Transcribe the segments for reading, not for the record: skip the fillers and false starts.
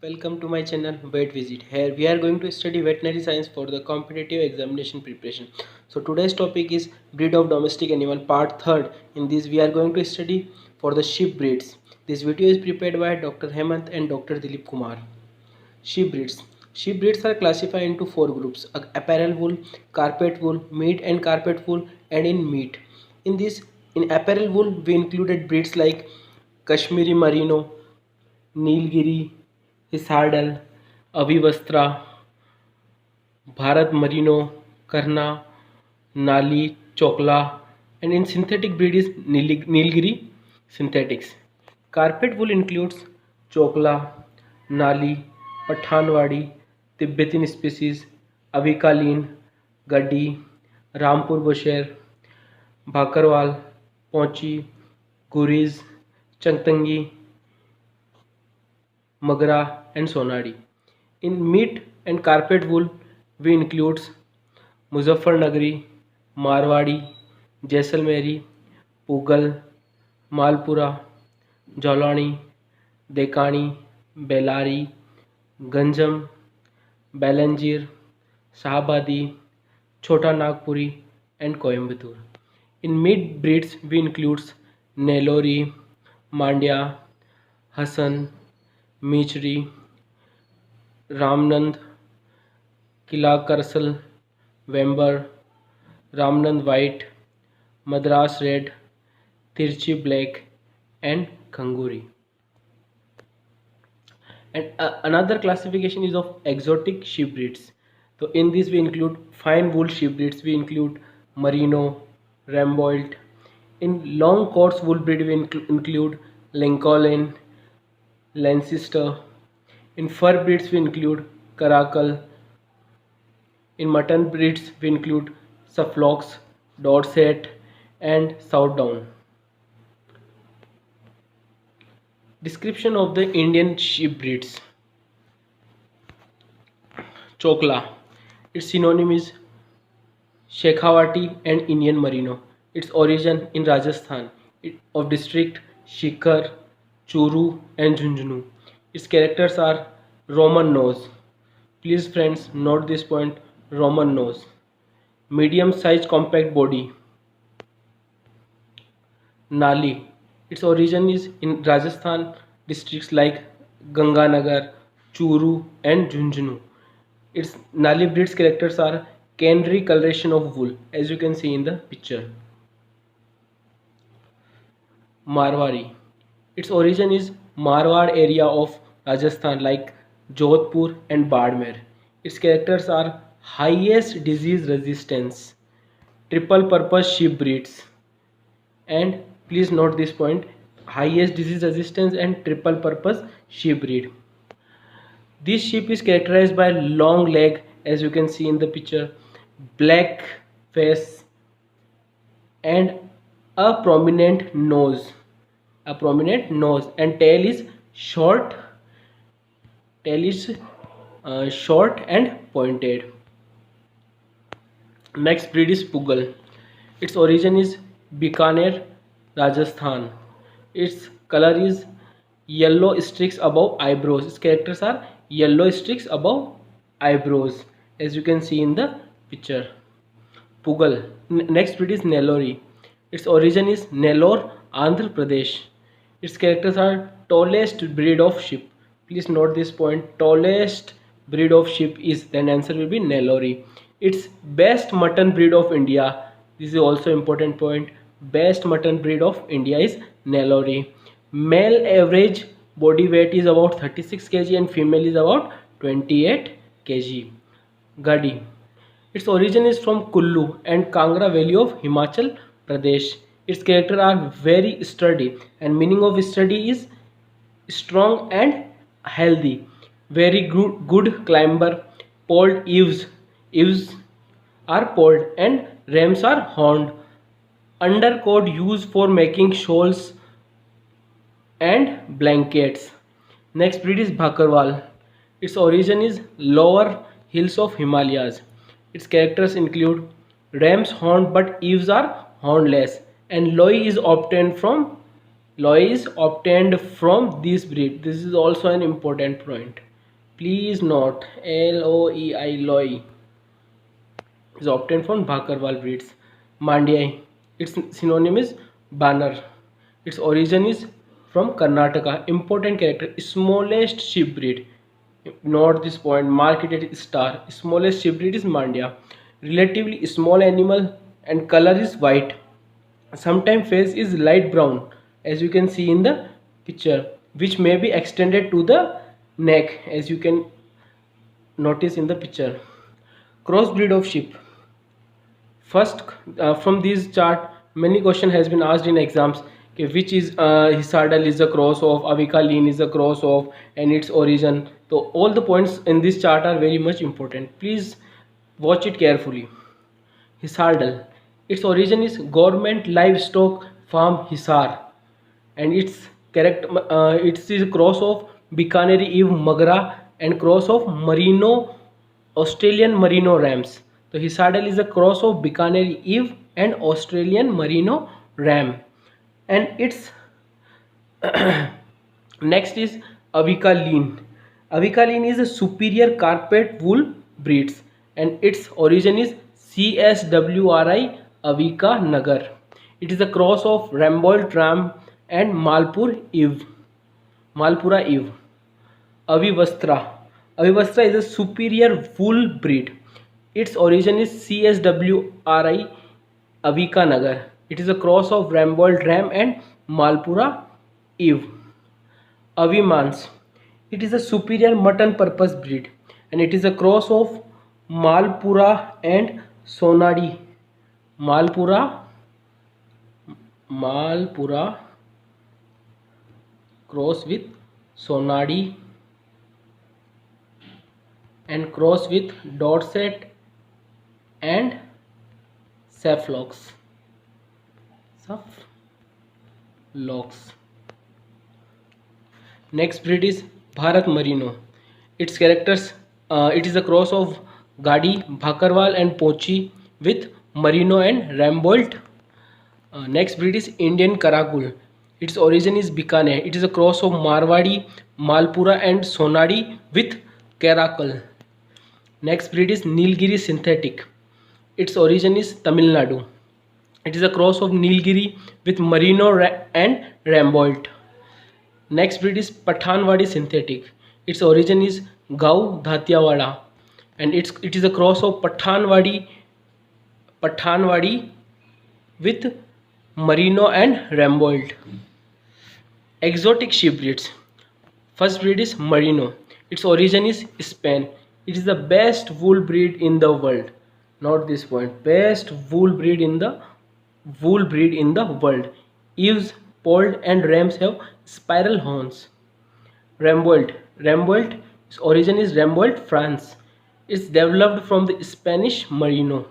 Welcome to my channel Vet Visit. Here we are going to study veterinary science for the competitive examination preparation. So today's topic is breed of domestic animal part 3rd. In this we are going to study for the sheep breeds. This video is prepared by Dr. Hemant and Dr. Dilip Kumar. Sheep breeds. Sheep breeds are classified into four groups: apparel wool, carpet wool, meat and carpet wool, and in meat. In this, in apparel wool, we included breeds like Kashmiri Merino, Nilgiri, Hisardal, Avivastra, Bharat Merino, Karna, Nali, Chokla, and in synthetic breed is Nilgiri synthetics. Carpet wool includes Chokla, Nali, Pathanwadi, Tibetan species, Avikaleen, Gaddi, Rampur Bushehr, Bhakarwal, Ponchi, Guriz, Changtangi, Magra, and Sonadi. In meat and carpet wool, we includes Muzaffarnagari, Marwadi, Jaisalmeri, Pugal, Malpura, Jolani, Dekani, Belari, Ganjam, Balangir, Shahabadi, Chota Nagpuri, and Coimbatore. In meat breeds, we includes Nellore, Mandya, Hassan, Michri, Ramnand, Kila Karsal, Vember, Ramnand White, Madras Red, Tirchi Black, and Kanguri. And another classification is of exotic sheep breeds. So in this we include fine wool sheep breeds. We include Merino, Rambold. In long coats wool breed we include Lincoln, Lancaster. In fur breeds we include Caracal. In mutton breeds we include Suffolk, Dorset, and Southdown. Description of the Indian sheep breeds. Chokla. Its synonym is Shekhawati and Indian Merino. Its origin in Rajasthan of district Shikar, Churu and Jhunjhunu. Its characters are Roman nose. Please friends note this point: Roman nose. Medium size compact body. Nali. Its origin is in Rajasthan districts like Ganganagar, Churu and Jhunjhunu. Its Nali breed's characters are canary coloration of wool, as you can see in the picture. Marwari. Its origin is Marwar area of Rajasthan like Jodhpur and Badmer. Its characters are highest disease resistance, triple purpose sheep breeds, and please note this point: highest disease resistance and triple purpose sheep breed. This sheep is characterized by long leg, as you can see in the picture, black face, and a prominent nose. And tail is short. Tail is short and pointed. Next breed is Pugal. Its origin is Bikaner, Rajasthan. Its color is yellow streaks above eyebrows. Its characters are yellow streaks above eyebrows, as you can see in the picture. Pugal. Next breed is Nellore. Its origin is Nellore, Andhra Pradesh. Its characters are tallest breed of sheep. Please note this point: tallest breed of sheep is, then answer will be Nellore. It's best mutton breed of India. This is also important point. Best mutton breed of India is Nellore. Male average body weight is about 36 kg and female is about 28 kg. Gaddi. Its origin is from Kullu and Kangra Valley of Himachal Pradesh. Its characters are very sturdy, and meaning of sturdy is strong and healthy. Very good climber. Polled eaves. Eaves are polled and rams are horned. Undercoat used for making shawls and blankets. Next breed is Bhakarwal. Its origin is lower hills of Himalayas. Its characters include ram's horn but eaves are hornless, and loy is obtained from this breed. This is also an important point. Please note LOEI loi is obtained from Bhakarwal breeds. Mandyai, its synonym is Banner. Its origin is from Karnataka. Important character, smallest sheep breed. Note this point, mark it at star. Smallest sheep breed is Mandya. Relatively small animal and color is white. Sometimes face is light brown, as you can see in the picture, which may be extended to the neck, as you can notice in the picture. Crossbreed of sheep. First, from this chart, many question has been asked in exams. Okay, which is Hisardal is a cross of, Avika lean is a cross of, and its origin. So all the points in this chart are very much important. Please watch it carefully. Hisardal. Its origin is Government Livestock Farm Hisar, and its correct it is a cross of Bikaneri Eve Magra and cross of Merino Australian Merino Rams. So Hisardal is a cross of Bikaneri Eve and Australian Merino Ram, and its next is Avika lean. Avika lean is a superior carpet wool breeds, and its origin is CSWRI Avika Nagar. It is a cross of Rambold Ram and Malpura Eve. Avivastra. Avivastra is a superior wool breed. Its origin is CSWRI Avika Nagar. It is a cross of Rambold Ram and Malpura Eve. Avimans. It is a superior mutton purpose breed, and it is a cross of Malpura and Sonadi. Malpura cross with Sonadi and cross with Dorset and Suffolks. Next breed is Bharat Merino. Its characters, it is a cross of Gadi, Bhakarwal and Pochi with Merino and Rambolt. Next breed is Indian Karagul. Its origin is Bikaner. It is a cross of Marwadi, Malpura and Sonadi with Karakal. Next breed is Nilgiri Synthetic. Its origin is Tamil Nadu. It is a cross of Nilgiri with Merino and Rambolt. Next breed is Pathanwadi Synthetic. Its origin is Gau Dhatiawada, and it is a cross of Pathanwadi with Merino and Rambold. Exotic sheep breeds. First breed is Merino. Its origin is Spain. It is the best wool breed in the world. Note this point. Best wool breed in the world. Eves, polled and rams have spiral horns. Rambold. Its origin is Rambold, France. It's developed from the Spanish Merino.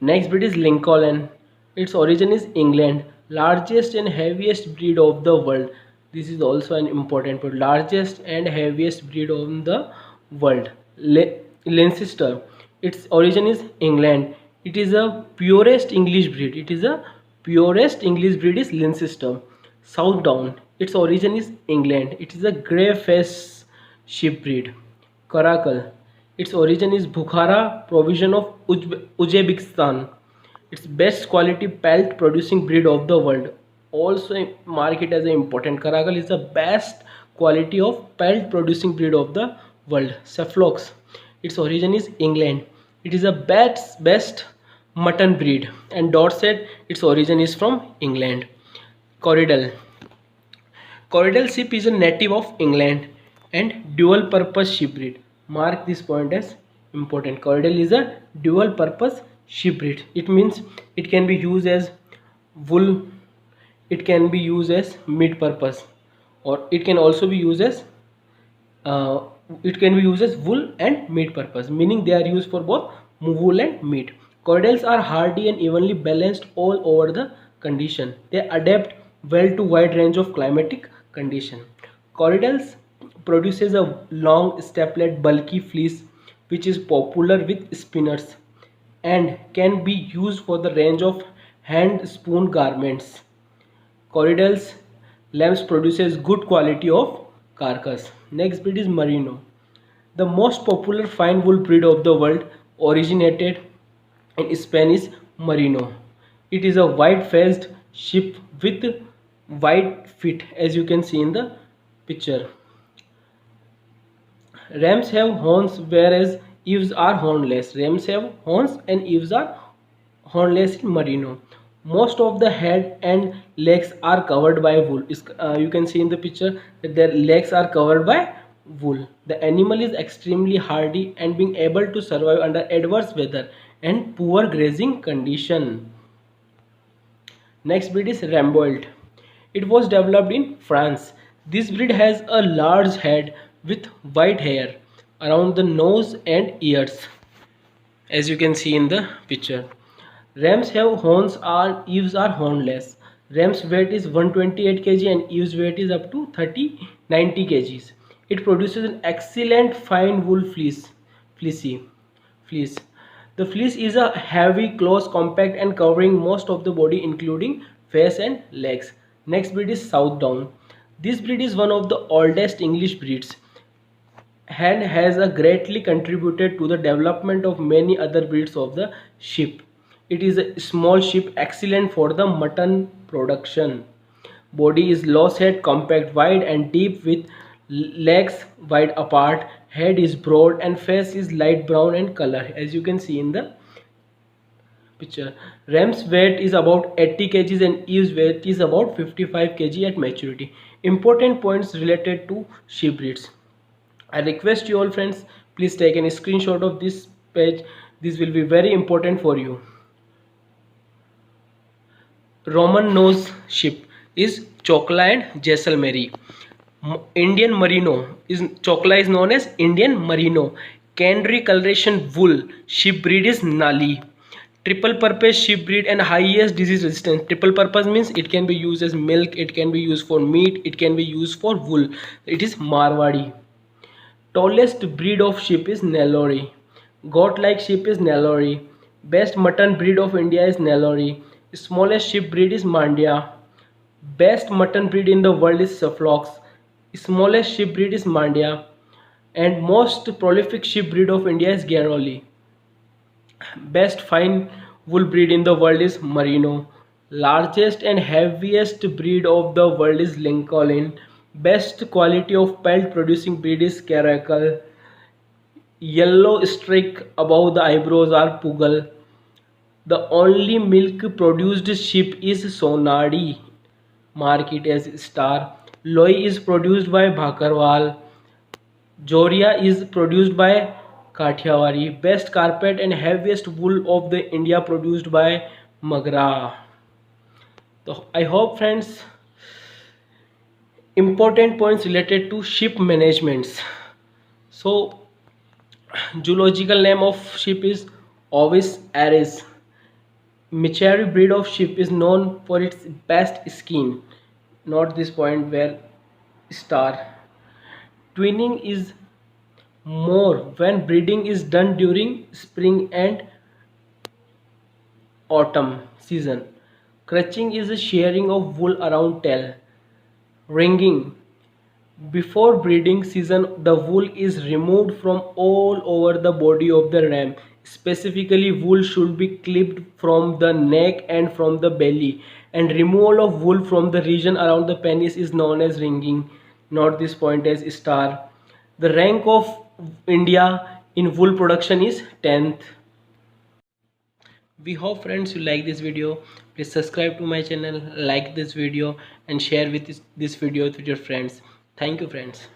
Next breed is Lincoln. Its origin is England. Largest and heaviest breed of the world. This is also an important point. Largest and heaviest breed of the world. Leicester. Its origin is England. It is a purest English breed. Is Leicester. Southdown. Its origin is England. It is a grey face sheep breed. Karakal. Its origin is Bukhara, provision of Uzbekistan. Its best quality pelt producing breed of the world. Also mark it as an important. Karakal is the best quality of pelt producing breed of the world. Suffolks. Its origin is England. It is a best mutton breed. And Dorset, its origin is from England. Corriedale. Corriedale sheep is a native of England and dual purpose sheep breed. Mark this point as important. Corriedale is a dual purpose sheep breed. It means it can be used as wool, it can be used as meat purpose, or it can also be used as wool and meat purpose, meaning they are used for both wool and meat. Corriedales are hardy and evenly balanced all over the condition. They adapt well to wide range of climatic condition. Corriedales produces a long staplet bulky fleece which is popular with spinners and can be used for the range of hand spoon garments. Corriedales lambs produces good quality of carcass. Next breed is Merino. The most popular fine wool breed of the world originated in Spanish Merino. It is a wide-faced sheep with wide feet, as you can see in the picture. Rams have horns whereas ewes are hornless. Rams have horns and ewes are hornless in Merino. Most of the head and legs are covered by wool. You can see in the picture that their legs are covered by wool. The animal is extremely hardy and being able to survive under adverse weather and poor grazing condition. Next breed is Rambold. It was developed in France. This breed has a large head with white hair around the nose and ears, as you can see in the picture. Rams have horns or ewes are hornless. Ram's weight is 128 kg and ewe's weight is up to 90 kgs. It produces an excellent fine wool fleecy fleece. The fleece is a heavy, close, compact and covering most of the body including face and legs. Next breed is Southdown. This breed is one of the oldest English breeds and has greatly contributed to the development of many other breeds of the sheep. It is a small sheep excellent for the mutton production. Body is low set, compact, wide and deep with legs wide apart. Head is broad and face is light brown in color, as you can see in the picture. Ram's weight is about 80 kgs and ewe's weight is about 55 kg at maturity. Important points related to sheep breeds. I request you all friends, please take a screenshot of this page. This will be very important for you. Roman nose sheep is Chocla and Jaisalmeri. Indian Merino is Chocla is known as Indian Merino. Canary coloration wool sheep breed is Nali. Triple purpose sheep breed and highest disease resistance. Triple purpose means it can be used as milk, it can be used for meat, it can be used for wool. It is Marwadi. Tallest breed of sheep is Nellore. Goat-like sheep is Nellore. Best mutton breed of India is Nellore. Smallest sheep breed is Mandia. Best mutton breed in the world is Suffolk. Smallest sheep breed is Mandia. And most prolific sheep breed of India is Garoli. Best fine wool breed in the world is Merino. Largest and heaviest breed of the world is Lincoln. Best quality of pelt producing breed is Caracal. Yellow streak above the eyebrows are Pugal. The only milk produced sheep is Sonadi. Mark it as star. Loi is produced by Bhakarwal. Joria is produced by Kathiawari. Best carpet and heaviest wool of the India produced by Magra. So I hope friends, important points related to sheep managements. So zoological name of sheep is Ovis aries. Michari breed of sheep is known for its best skin. Not this point where star. Twinning is more when breeding is done during spring and autumn season. Crutching is a shearing of wool around tail. Ringing. Before breeding season, the wool is removed from all over the body of the ram. Specifically, wool should be clipped from the neck and from the belly. And removal of wool from the region around the penis is known as ringing. Not this point as star. The rank of India in wool production is 10th. We hope friends you like this video. Please subscribe to my channel, like this video and share with this video with your friends. Thank you friends.